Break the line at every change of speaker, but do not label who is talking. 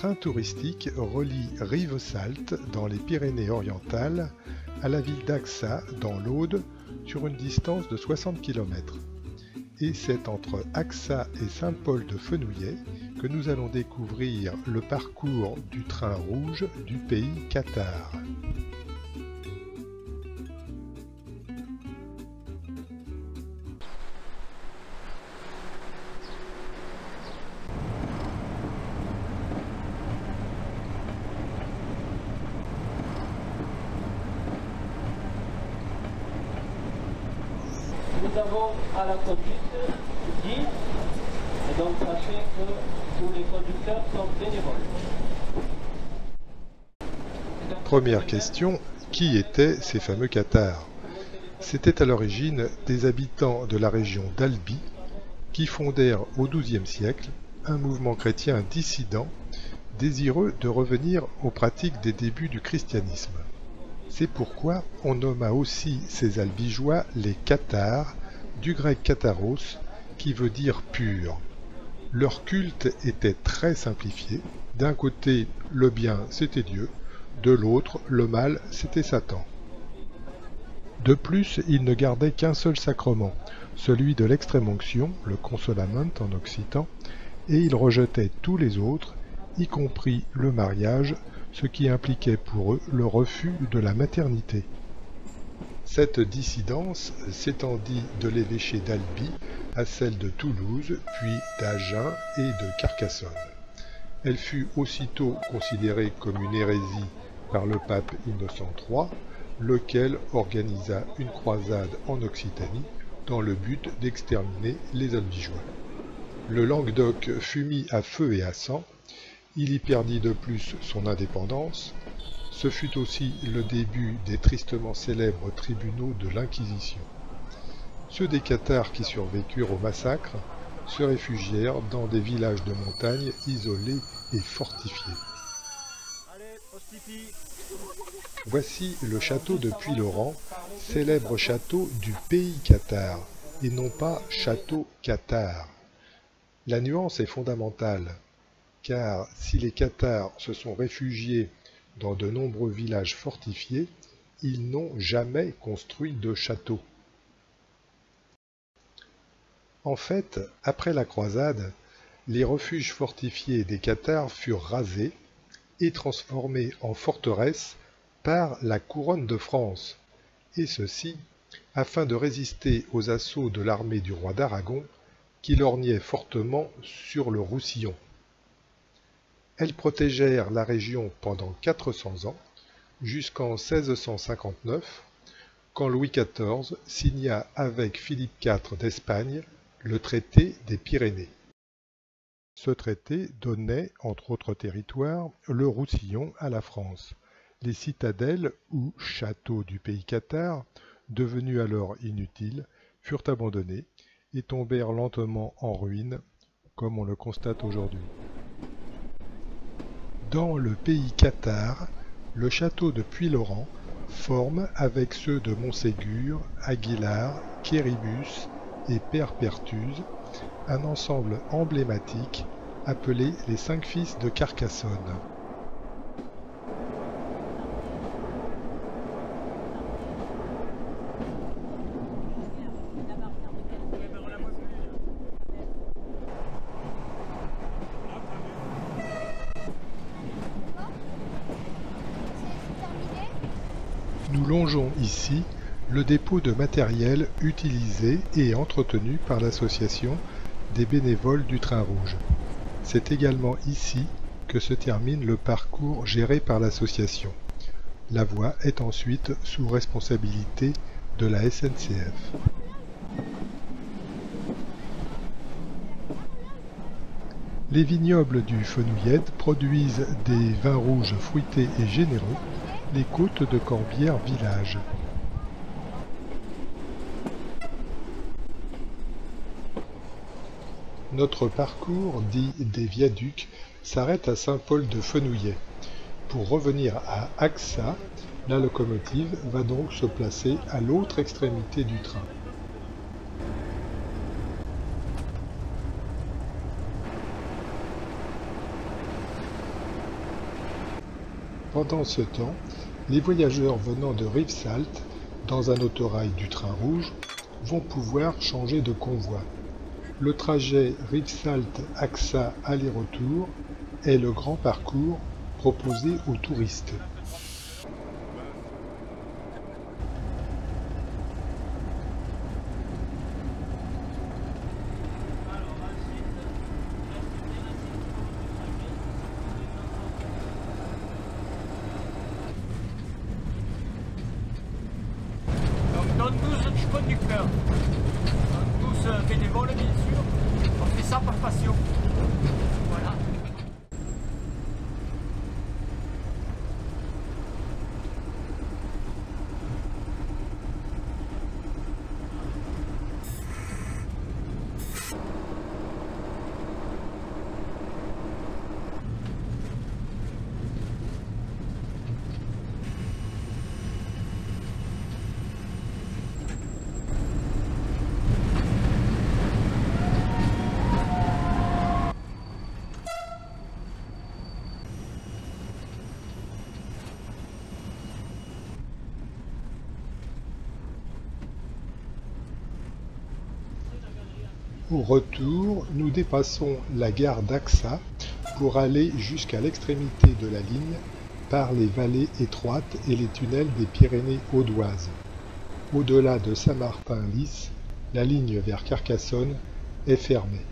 train touristique relie Rivesaltes dans les Pyrénées-Orientales à la ville d'Axa dans l'Aude sur une distance de 60 km. Et c'est entre Axa et Saint-Paul-de-Fenouillet que nous allons découvrir le parcours du train rouge du pays cathare.
Nous avons à la conduite 10, et donc sachez que tous les conducteurs sont bénévoles.
Première question, qui étaient ces fameux cathares? C'était à l'origine des habitants de la région d'Albi qui fondèrent au XIIe siècle un mouvement chrétien dissident désireux de revenir aux pratiques des débuts du christianisme. C'est pourquoi on nomma aussi ces albigeois les cathares, du grec katharos, qui veut dire pur. Leur culte était très simplifié. D'un côté, le bien, c'était Dieu, de l'autre, le mal, c'était Satan. De plus, ils ne gardaient qu'un seul sacrement, celui de l'extrême-onction, le consolament en occitan, et ils rejetaient tous les autres, y compris le mariage, ce qui impliquait pour eux le refus de la maternité. Cette dissidence s'étendit de l'évêché d'Albi à celle de Toulouse, puis d'Agen et de Carcassonne. Elle fut aussitôt considérée comme une hérésie par le pape Innocent III, lequel organisa une croisade en Occitanie dans le but d'exterminer les albigeois. Le Languedoc fut mis à feu et à sang. Il y perdit de plus son indépendance. Ce fut aussi le début des tristement célèbres tribunaux de l'Inquisition. Ceux des cathares qui survécurent au massacre se réfugièrent dans des villages de montagne isolés et fortifiés. Voici le château de Puylaurens, célèbre château du pays cathare, et non pas château cathare. La nuance est fondamentale. Car si les cathares se sont réfugiés dans de nombreux villages fortifiés, ils n'ont jamais construit de château. En fait, après la croisade, les refuges fortifiés des cathares furent rasés et transformés en forteresses par la couronne de France, et ceci afin de résister aux assauts de l'armée du roi d'Aragon qui lorgnait fortement sur le Roussillon. Elles protégèrent la région pendant 400 ans, jusqu'en 1659, quand Louis XIV signa avec Philippe IV d'Espagne le traité des Pyrénées. Ce traité donnait, entre autres territoires, le Roussillon à la France. Les citadelles ou châteaux du pays cathare, devenus alors inutiles, furent abandonnés et tombèrent lentement en ruine, comme on le constate aujourd'hui. Dans le pays cathare, le château de Puylaurens forme, avec ceux de Montségur, Aguilar, Quéribus et Père Pertuse, un ensemble emblématique appelé les 5 fils de Carcassonne. Nous longeons ici le dépôt de matériel utilisé et entretenu par l'association des bénévoles du Train Rouge. C'est également ici que se termine le parcours géré par l'association. La voie est ensuite sous responsabilité de la SNCF. Les vignobles du Fenouillet produisent des vins rouges fruités et généreux, les côtes de Corbière village. Notre parcours, dit des viaducs, s'arrête à Saint-Paul-de-Fenouillet. Pour revenir à Axa, la locomotive va donc se placer à l'autre extrémité du train. Pendant ce temps, les voyageurs venant de Rivesaltes, dans un autorail du train rouge, vont pouvoir changer de convoi. Le trajet Rivesaltes-Axa aller-retour est le grand parcours proposé aux touristes.
Dans 12 conducteurs, dans 12 bénévoles bien sûr, on fait ça par passion. Voilà.
Au retour, nous dépassons la gare d'Axa pour aller jusqu'à l'extrémité de la ligne par les vallées étroites et les tunnels des Pyrénées audoises. Au-delà de Saint-Martin-Lys, la ligne vers Carcassonne est fermée.